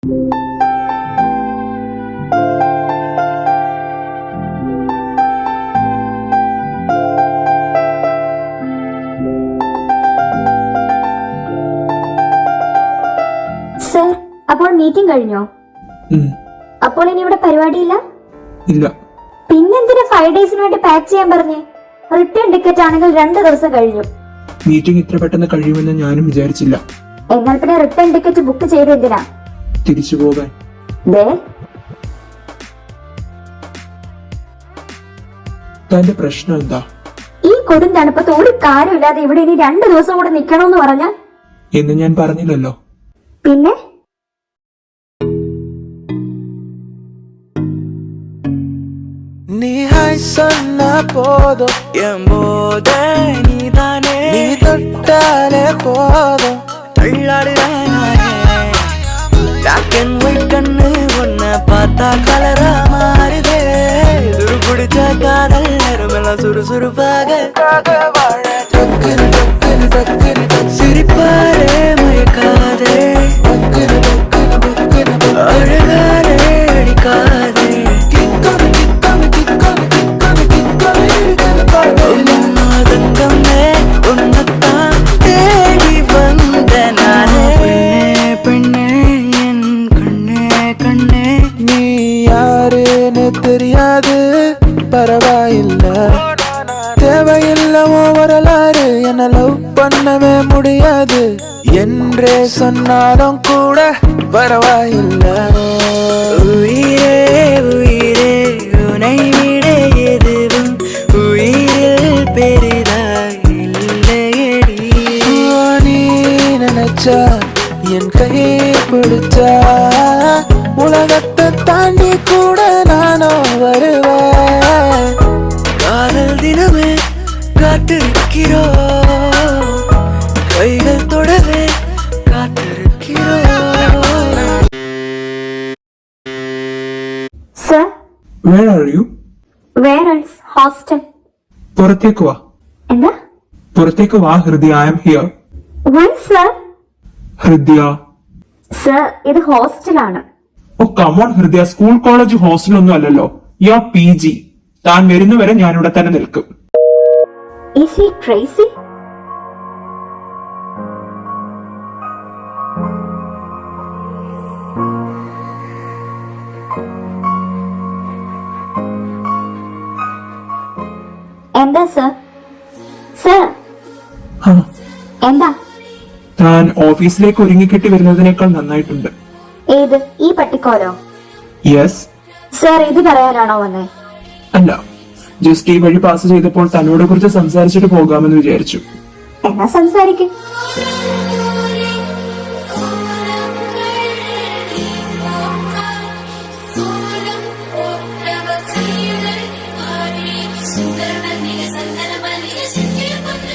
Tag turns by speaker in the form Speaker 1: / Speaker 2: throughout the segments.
Speaker 1: Sir, അപ്പോൾ meeting കഴിഞ്ഞോ? അപ്പോൾ ഇനി ഇവിടെ പരിപാടിയില്ല?
Speaker 2: ഇല്ല.
Speaker 1: പിന്നെന്തിനാ 5 ഡേയ്സിന് വേണ്ടി പാക്ക് ചെയ്യാൻ പറഞ്ഞേ? റിട്ടേൺ ടിക്കറ്റ് ആണെങ്കിൽ 2 ദിവസം കഴിഞ്ഞു.
Speaker 2: മീറ്റിംഗ് ഇത്ര പെട്ടെന്ന് കഴിയുമെന്ന് ഞാനും വിചാരിച്ചില്ല.
Speaker 1: എന്നാൽ പിന്നെ റിട്ടേൺ ടിക്കറ്റ് ബുക്ക് ചെയ്ത് എന്തിനാ?
Speaker 2: തിരിച്ചു പോകാൻ. തന്റെ പ്രശ്നം എന്താ?
Speaker 1: ഈ കൊടും തണുപ്പത്ത് ഒരു കാര്യമില്ലാതെ ഇവിടെ ഇനി 2 ദിവസം കൂടെ നിക്കണമെന്ന് പറഞ്ഞ
Speaker 2: എന്ന് ഞാൻ പറഞ്ഞില്ലല്ലോ.
Speaker 1: പിന്നെ
Speaker 3: நீ ஹாய் சொன்னா போதும் என் போத நீதானே நீ தொட்டாலே போதும் தள்ளாடுறானே பிளாக் அண்ட் ஒயிட் கண்ணு உன்னை பார்த்தா கலரா மாறுதே துரு பிடிச்ச காதல் நேரமெல்லாம் சுறுசுறுப்பாக வாழ டக்குனு டக்குனு டக்குனு சிரிப்பாரே மயக்காதே டக்குனு டக்குனு டக்குனு அழகாரே அடிக்காதே தெரியாது பரவாயில்ல தேவையில்லமோ வரலாறு என்ன லவ் பண்ணவே முடியாது என்றே சொன்னாலும் கூட பரவாயில்ல உயிரே உயிரே உனை விட எதுவும் உயிரில் பெரிதாய் இல்லையடி நீ நினைச்சா என் கை பிடிச்சா உலகத்தை தாண்டி கூட நானும் வருவேன் காதல் தினமே காத்திருக்கிறோ கைகள் தொடவே காத்திருக்கிறோ
Speaker 1: sir,
Speaker 2: Where are you?
Speaker 1: where else? hostel.
Speaker 2: പുറത്തേക്ക് വാ.
Speaker 1: എന്താ?
Speaker 2: പുറത്തേക്ക് വാ ഹൃദയ. I am here.
Speaker 1: Why sir?
Speaker 2: Hridaya.
Speaker 1: Sir, ഇത് ഹോസ്റ്റലാണ്.
Speaker 2: Oh come on Hridaya, school college hostel ഒന്നും അല്ലല്ലോ. യാ PG. താൻ വരുന്നവരെ ഞാനിവിടെ തന്നെ നിൽക്കും.
Speaker 1: Is he crazy? എന്താ സർ? സർ, എന്താ?
Speaker 2: താൻ ഓഫീസിലേക്ക് ഒരുങ്ങിക്കെട്ടി വരുന്നതിനേക്കാൾ നന്നായിട്ടുണ്ട്.
Speaker 1: ഏത്, ഈ പട്ടിക്കോലോ?
Speaker 2: യെസ്.
Speaker 1: സർ, ഇത് പറയാനാണോ വന്നേ?
Speaker 2: അല്ല, ജസ്റ്റ് ഈ വഴി പാസ് ചെയ്തപ്പോൾ തന്നോട് കുറിച്ച് സംസാരിച്ചിട്ട് പോകാമെന്ന് വിചാരിച്ചു.
Speaker 1: എന്നാ സംസാരിക്കും.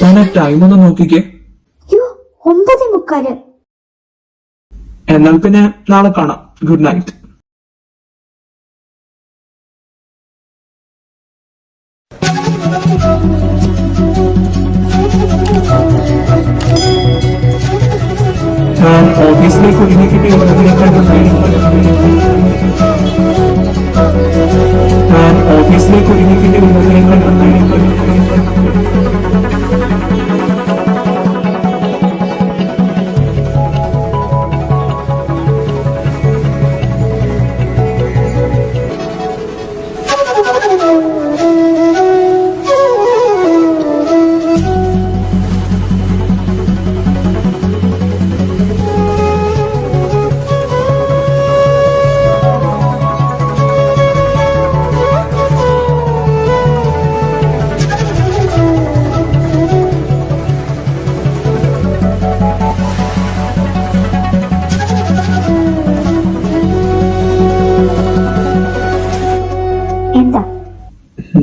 Speaker 2: താൻ ആ ടൈം ഒന്ന് നോക്കിക്കേ.
Speaker 1: 9:45.
Speaker 2: എന്നാൽ പിന്നെ നാളെ കാണാം. Good night. ഞാൻ ഓഫീസിലേക്ക് ഒരുങ്ങിക്കിട്ടി വരുന്നതിനേക്കാൾ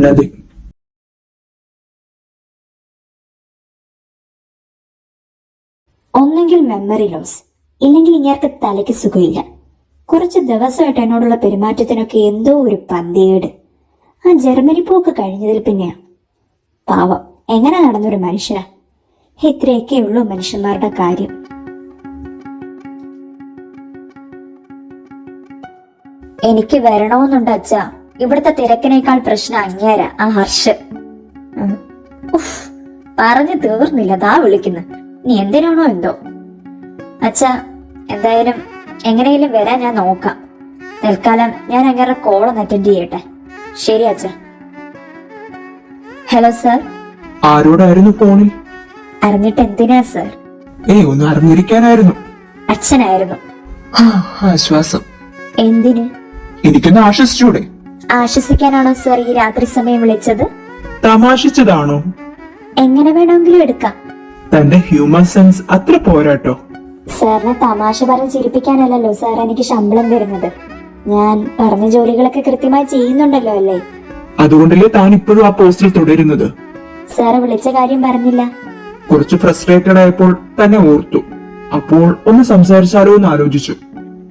Speaker 2: Nothing.
Speaker 1: ഒന്നെങ്കിൽ മെമ്മറി ലോസ്, ഇല്ലെങ്കിൽ ഇങ്ങേർക്ക് തലയ്ക്ക് സുഖമില്ല. കുറച്ച് ദിവസമായിട്ട് എന്നോടുള്ള പെരുമാറ്റത്തിനൊക്കെ എന്തോ ഒരു പന്തികേട്. ആ ജർമ്മനി പോക്ക് കഴിഞ്ഞതിൽ പിന്നെയാ. പാവം, എങ്ങനെ നടന്നൊരു മനുഷ്യരാ. ഇത്രയൊക്കെ ഉള്ളൂ മനുഷ്യന്മാരുടെ കാര്യം. എനിക്ക് വരണമെന്നുണ്ട് അച്ഛാ. ഇവിടുത്തെ തിരക്കിനേക്കാൾ പ്രശ്നം അങ്ങേരാ, ആ ഹർഷ്. ഉഫ്, പറഞ്ഞു തീർന്നില്ല, ദാ വിളിക്കുന്നു. നീ എന്തിനാണോ എന്തോ. അച്ഛാ, എന്തായാലും എങ്ങനെയെങ്കിലും വരാൻ ഞാൻ നോക്കാം. തൽക്കാലം ഞാൻ അങ്ങേരുടെ കോളൊന്ന് അറ്റൻഡ് ചെയ്യട്ടെ. ശരി അച്ഛാ. Hello sir.
Speaker 2: ആരോടായിരുന്നു ഫോണിൽ?
Speaker 1: അറിഞ്ഞിട്ട് എന്തിനാ സർ?
Speaker 2: ഒന്ന് അറിഞ്ഞിരിക്കാനായിരുന്നു.
Speaker 1: അച്ഛനായിരുന്നു.
Speaker 2: ആശ്വാസം.
Speaker 1: എന്തിന്?
Speaker 2: എനിക്കൊന്ന് ആശ്വസിച്ചൂടെ?
Speaker 1: ആശ്വസിക്കാനാണോ സർ ഈ രാത്രി സമയം വിളിച്ചത്?
Speaker 2: തമാശിച്ചതാണോ?
Speaker 1: എങ്ങനെ വേണമെങ്കിലും എടുക്കാം.
Speaker 2: തന്റെ ഹ്യൂമർ സെൻസ് അത്ര പോരാട്ടോ.
Speaker 1: സാറിനെ തമാശ പറഞ്ഞ് ചിരിപ്പിക്കാനല്ലല്ലോ സാർ എനിക്ക് ശമ്പളം തരുന്നത്. ഞാൻ പറഞ്ഞ ജോലികളൊക്കെ കൃത്യമായി ചെയ്യുന്നുണ്ടല്ലോ അല്ലേ?
Speaker 2: അതുകൊണ്ടല്ലേ താൻ ഇപ്പോഴും ആ പോസ്റ്റിൽ തുടരുന്നത്?
Speaker 1: സാറ് വിളിച്ച കാര്യം പറഞ്ഞില്ല.
Speaker 2: കുറച്ച് ഫ്രസ്ട്രേറ്റഡ് ആയപ്പോൾ തന്നെ ഓർത്തു. അപ്പോൾ ഒന്ന് സംസാരിച്ചാലോ എന്ന് ആലോചിച്ചു,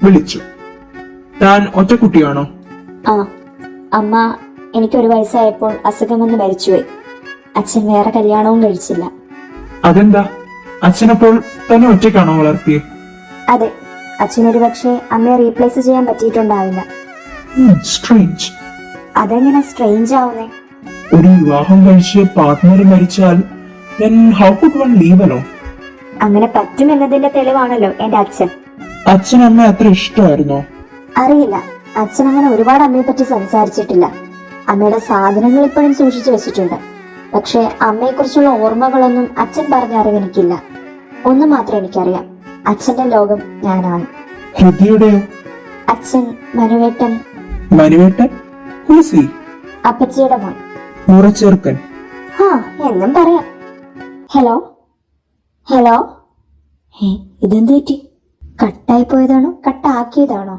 Speaker 2: വിളിച്ചു. താൻ ഒറ്റക്കുട്ടിയാണോ?
Speaker 1: ആ, അമ്മ എനിക്കൊരു വയസ്സായപ്പോൾ അസുഖം വന്ന് മരിച്ചുപോയി. അച്ഛൻ വേറെ കല്യാണവും കഴിച്ചില്ല.
Speaker 2: അതെന്താ? അച്ഛനപ്പോൾ തന്നെ ഒറ്റയ്ക്കാണോ വളർത്തിയേ?
Speaker 1: അതെ, അച്ഛനൊരു പക്ഷേ അമ്മയെ റീപ്ലേസ് ചെയ്യാൻ പറ്റിയിട്ടുണ്ടാവില്ല.
Speaker 2: സ്ട്രേഞ്ച്.
Speaker 1: അതെങ്ങനെ സ്ട്രേഞ്ച് ആവുന്നേ?
Speaker 2: ഒരു വിവാഹം കഴിച്ച് പാർട്ട്ണർ മരിച്ചാൽ then how could one leave alone?
Speaker 1: അങ്ങനെ പറ്റുമെന്നതിന്റെ തെളിവാണല്ലോ എന്റെ അച്ഛൻ.
Speaker 2: അച്ഛൻ അമ്മ അത്ര ഇഷ്ടമായിരുന്നോ?
Speaker 1: അറിയില്ല, അച്ഛൻ അങ്ങനെ ഒരുപാട് അമ്മയെ പറ്റി സംസാരിച്ചിട്ടില്ല. അമ്മയുടെ സാധനങ്ങൾ ഇപ്പോഴും സൂക്ഷിച്ചു വെച്ചിട്ടുണ്ട്. പക്ഷെ അമ്മയെക്കുറിച്ചുള്ള ഓർമ്മകളൊന്നും അച്ഛൻ പറഞ്ഞ അറിവെനിക്കില്ല. ഒന്ന് മാത്രം എനിക്കറിയാം, അച്ഛന്റെ ലോകം ഞാനാണ്.
Speaker 2: ഹൃദയുടെയോ?
Speaker 1: അച്ഛൻ മനുവേട്ടൻ.
Speaker 2: മനുവേട്ടൻ? Who is he?
Speaker 1: അപ്പച്ചിയുടെ മോൻ.
Speaker 2: മുറച്ചേർക്കൻ?
Speaker 1: ആ, എന്നും പറയാം. Hello hello. ഇതെന്ത് പറ്റി? കട്ടായി പോയതാണോ കട്ടാക്കിയതാണോ?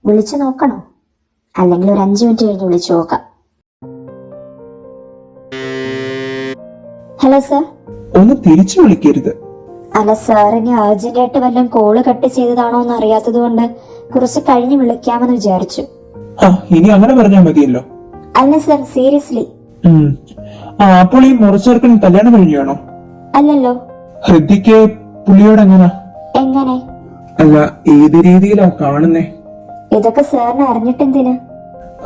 Speaker 1: വിളിച്ചു നോക്കണോ? അല്ലെങ്കിൽ ഒരു 5 മിനിറ്റ് കഴിഞ്ഞ് വിളിച്ചു നോക്കാം. Hello sir.
Speaker 2: ഒന്ന് തിരിച്ചു വിളിക്കരുത്.
Speaker 1: അല്ല സാർ, ഇനി അർജന്റായിട്ട് വല്ലതും കോള് കട്ട് ചെയ്തതാണോ എന്ന് അറിയാത്തത് കൊണ്ട് കുറച്ച് കഴിഞ്ഞ് വിളിക്കാമെന്ന് വിചാരിച്ചു.
Speaker 2: ഇനി അങ്ങനെ പറഞ്ഞാൽ മതിയല്ലോ.
Speaker 1: അല്ല സർ, സീരിയസ്ലി.
Speaker 2: അപ്പോൾ ഈ മുറച്ചേർക്കൻ കല്യാണം കഴിഞ്ഞാണോ?
Speaker 1: അല്ലല്ലോ.
Speaker 2: ഹൃദിക്ക് പുള്ളിയോട് എങ്ങനെ? അല്ല, ഏത് രീതിയിലാ കാണുന്നേ?
Speaker 1: ഇതൊക്കെ സാറിന് അറിഞ്ഞിട്ടെന്തിനാ?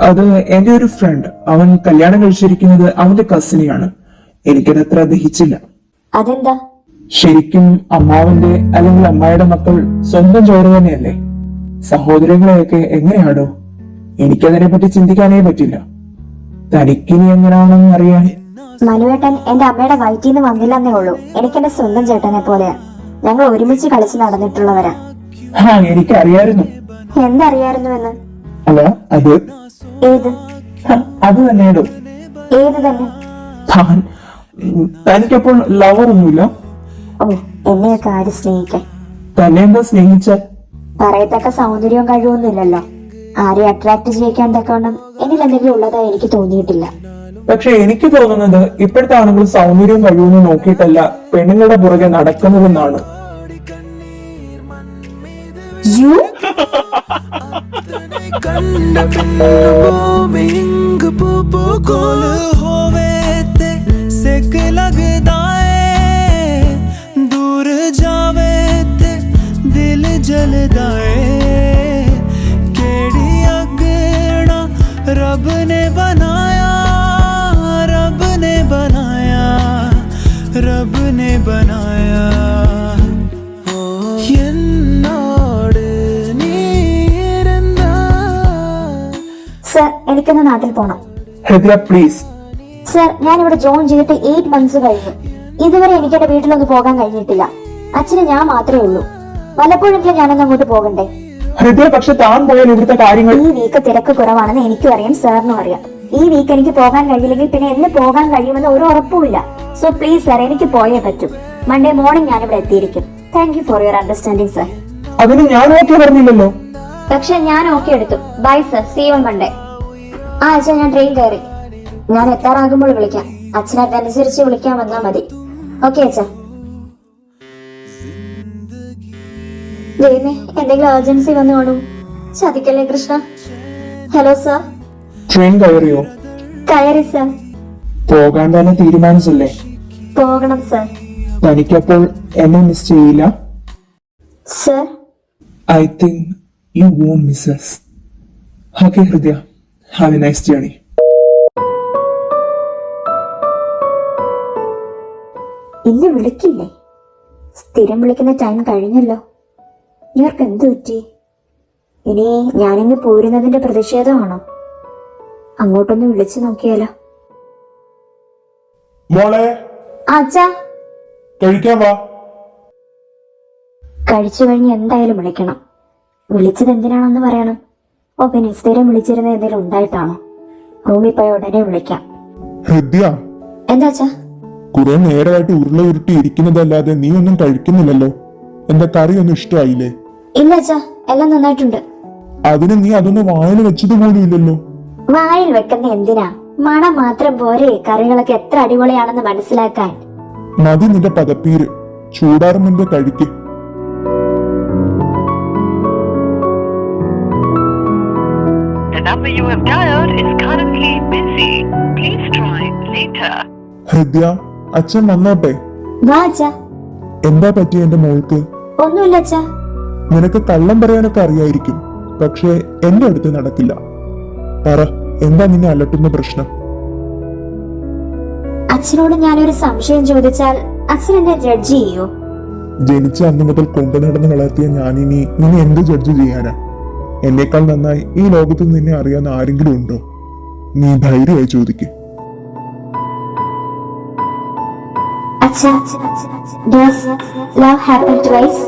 Speaker 2: അത് എന്റെ ഒരു ഫ്രണ്ട്, അവൻ കല്യാണം കഴിച്ചിരിക്കുന്നത് അവന്റെ കസിനെയാണ്. എനിക്കതത്ര ദഹിച്ചില്ല.
Speaker 1: അതെന്താ?
Speaker 2: ശരിക്കും അമ്മാവന്റെ അല്ലെങ്കിൽ അമ്മായിയുടെ മക്കൾ സ്വന്തം ചോര തന്നെയല്ലേ? സഹോദരങ്ങളെയൊക്കെ എങ്ങനെയാടോ? എനിക്കതിനെ പറ്റി ചിന്തിക്കാനേ പറ്റില്ല. തനിക്കിനി എങ്ങനെയാണെന്ന് അറിയാൻ.
Speaker 1: മനുവേട്ടൻ എന്റെ അമ്മയുടെ വയറ്റിൽ നിന്ന് വന്നില്ലെന്നേ ഉള്ളൂ. എനിക്കെന്റെ സ്വന്തം ചേട്ടനെ പോലെയാ. ഞങ്ങൾ ഒരുമിച്ച് കളിച്ച് നടന്നിട്ടുള്ളവരാ.
Speaker 2: എനിക്കറിയായിരുന്നു.
Speaker 1: എന്തറിയായിരുന്നുവെന്ന്?
Speaker 2: അല്ല, അത്
Speaker 1: ഏത്?
Speaker 2: അത് തന്നെയാടോ.
Speaker 1: ഏത് തന്നെ?
Speaker 2: തനിക്കപ്പോൾ ലവർ ഒന്നുമില്ല?
Speaker 1: ഓ, എന്നെയൊക്കെ ആര് സ്നേഹിക്കാൻ?
Speaker 2: തന്നെ എന്താ സ്നേഹിച്ച?
Speaker 1: പറയത്തക്ക സൗന്ദര്യവും കഴിവൊന്നുമില്ലല്ലോ. ആരെ അട്രാക്ട് ചെയ്യിക്കാൻ തക്കവണ്ണം എന്നിൽ എന്തെങ്കിലും ഉള്ളതായി എനിക്ക് തോന്നിയിട്ടില്ല.
Speaker 2: പക്ഷെ എനിക്ക് തോന്നുന്നത് ഇപ്പോഴത്തെ ആളുകൾ സൗന്ദര്യവും കഴിവൊന്നും നോക്കിയിട്ടല്ല പെണ്ണുങ്ങളുടെ പുറകെ നടക്കുന്നതെന്നാണ്.
Speaker 3: दूर जावे ते दिल जलदा है, केड़ी अगना रब ने बनाया, रब ने बनाया, रब ने बनाया.
Speaker 1: സർ, എനിക്കൊന്ന് നാട്ടിൽ പോണം.
Speaker 2: ഹൃദയ പ്ലീസ്.
Speaker 1: സർ, ഞാനിവിടെ ജോയിൻ ചെയ്തിട്ട് 8 മന്ത്സ് കഴിഞ്ഞു. ഇതുവരെ എനിക്ക് എന്റെ വീട്ടിലൊന്ന് പോകാൻ കഴിഞ്ഞിട്ടില്ല. അച്ഛന് ഞാൻ മാത്രമേ ഉള്ളൂ. വല്ലപ്പോഴെങ്കിലും ഞാനൊന്ന് അങ്ങോട്ട് പോകണ്ടേ?
Speaker 2: ഹൃദയ, പക്ഷെ താൻ പോയാൽ ഇവിടുത്തെ കാര്യങ്ങൾ.
Speaker 1: ഈ വീക്ക് തിരക്ക് കുറവാണെന്ന് എനിക്കും അറിയാം, സാറിനും അറിയാം. ഈ വീക്ക് എനിക്ക് പോകാൻ കഴിയില്ലെങ്കിൽ പിന്നെ എന്ന് പോകാൻ കഴിയുമെന്ന് ഒരു ഉറപ്പുമില്ല. സോ പ്ലീസ് സർ, എനിക്ക് പോയേ പറ്റൂ. മൺഡേ മോർണിംഗ് ഞാനിവിടെ എത്തിയിരിക്കും. Thank you for your understanding sir.
Speaker 2: അതിന് ഞാൻ ഓക്കെ പറഞ്ഞില്ലല്ലോ.
Speaker 1: പക്ഷെ ഞാൻ ഓക്കെ എടുത്തു. Bye sir, see you on Monday. ആ അച്ഛാ, ഞാൻ ട്രെയിൻ കയറി. ഞാൻ എത്താറാകുമ്പോൾ വിളിക്കാം. അച്ഛനെ അതനുസരിച്ച് വിളിക്കാൻ വന്നാൽ മതി. ഓക്കെ അച്ഛാ. ദൈവമേ, എന്തെങ്കിലും ഏർജൻസി വന്നു കാണൂ. ചതിക്കല്ലേ കൃഷ്ണ. Hello sir.
Speaker 2: ട്രെയിൻ കയറിയോ?
Speaker 1: കയറി സർ.
Speaker 2: പോകാൻ തന്നെ തീരുമാനിച്ചല്ലേ?
Speaker 1: പോകണം സർ.
Speaker 2: തനിക്കപ്പോൾ എന്നെ മിസ് ചെയ്യില്ല?
Speaker 1: Sir,
Speaker 2: I think you won't miss us. Okay Hridaya, have a nice journey.
Speaker 1: ഇന്ന് വിളിക്കില്ലേ? സ്ഥിരം വിളിക്കുന്ന ടൈം കഴിഞ്ഞല്ലോ. ഇവർക്ക് എന്ത് പറ്റി? ഇനി ഞാനിങ്ങ് പോരുന്നതിന്റെ പ്രതിഷേധമാണോ? അങ്ങോട്ടൊന്ന് വിളിച്ചു നോക്കിയാലോ?
Speaker 4: മോളെ
Speaker 1: അച്ഛാ,
Speaker 4: കഴിക്കാൻ വാ.
Speaker 1: കഴിച്ചു കഴിഞ്ഞ് എന്തായാലും വിളിക്കണം. വിളിച്ചത് എന്തിനാണെന്ന് പറയണം. ഓ പിന്നെ സ്ഥിരം വിളിച്ചിരുന്ന എന്തെങ്കിലും ഉണ്ടായിട്ടാണോ? റൂമിൽ പോയ ഉടനെ വിളിക്കാം.
Speaker 4: ഹൃദയ,
Speaker 1: എന്താ അച്ഛാ?
Speaker 4: കുറെ നേരമായിട്ട് ഉരുള ഉരുട്ടി ഇരിക്കുന്നതല്ലാതെ നീ ഒന്നും കഴിക്കുന്നില്ലല്ലോ. എന്താ കറിയൊന്നും ഇഷ്ടമായില്ലേ?
Speaker 1: ഇല്ല അച്ഛാ, എല്ലാം നന്നായിട്ടുണ്ട്.
Speaker 4: അതിന് നീ അതൊന്നും വായിൽ വെച്ചത് പോലും ഇല്ലല്ലോ.
Speaker 1: വായിൽ വെക്കുന്ന എന്തിനാ? മണം മാത്രം പോരെ കറികളൊക്കെ എത്ര അടിപൊളിയാണെന്ന് മനസ്സിലാക്കാൻ.
Speaker 4: മതി നിന്റെ പതപ്പീര്. ചൂടാറും മുൻപ് കഴിക്ക്.
Speaker 5: The number you have dialed is currently busy. Please try later.
Speaker 4: ഹൃദയ, അച്ഛൻ വന്നോട്ടെ.
Speaker 1: വാ അച്ഛാ.
Speaker 4: എന്താ പറ്റിയ എന്റെ മോൾക്ക്?
Speaker 1: ഒന്നുമില്ല അച്ഛാ.
Speaker 4: നിനക്ക് കള്ളം പറയാനൊക്കെ അറിയായിരിക്കും, പക്ഷെ എന്റെ അടുത്ത് നടക്കില്ല. പറ, എന്താ നിന്നെ അലട്ടുന്ന പ്രശ്നം?
Speaker 1: അച്ഛനോട് ഞാനൊരു സംശയം ചോദിച്ചാൽ അച്ഛൻ എന്നെ ജഡ്ജ് ചെയ്യോ?
Speaker 4: ജനിച്ച അന്നു മുതൽ കൊണ്ടു നടന്ന് വളർത്തിയ ഞാനിനി നിന്നെ എന്ത് ജഡ്ജ് ചെയ്യാനാ? എന്നേക്കാൾ നന്നായി ഈ ലോകത്ത് നിന്നെ അറിയാവുന്ന ആരെങ്കിലും ഉണ്ടോ? നീ ധൈര്യമായി ചോദിക്ക്.
Speaker 1: അച്ഛാ, does love happen twice?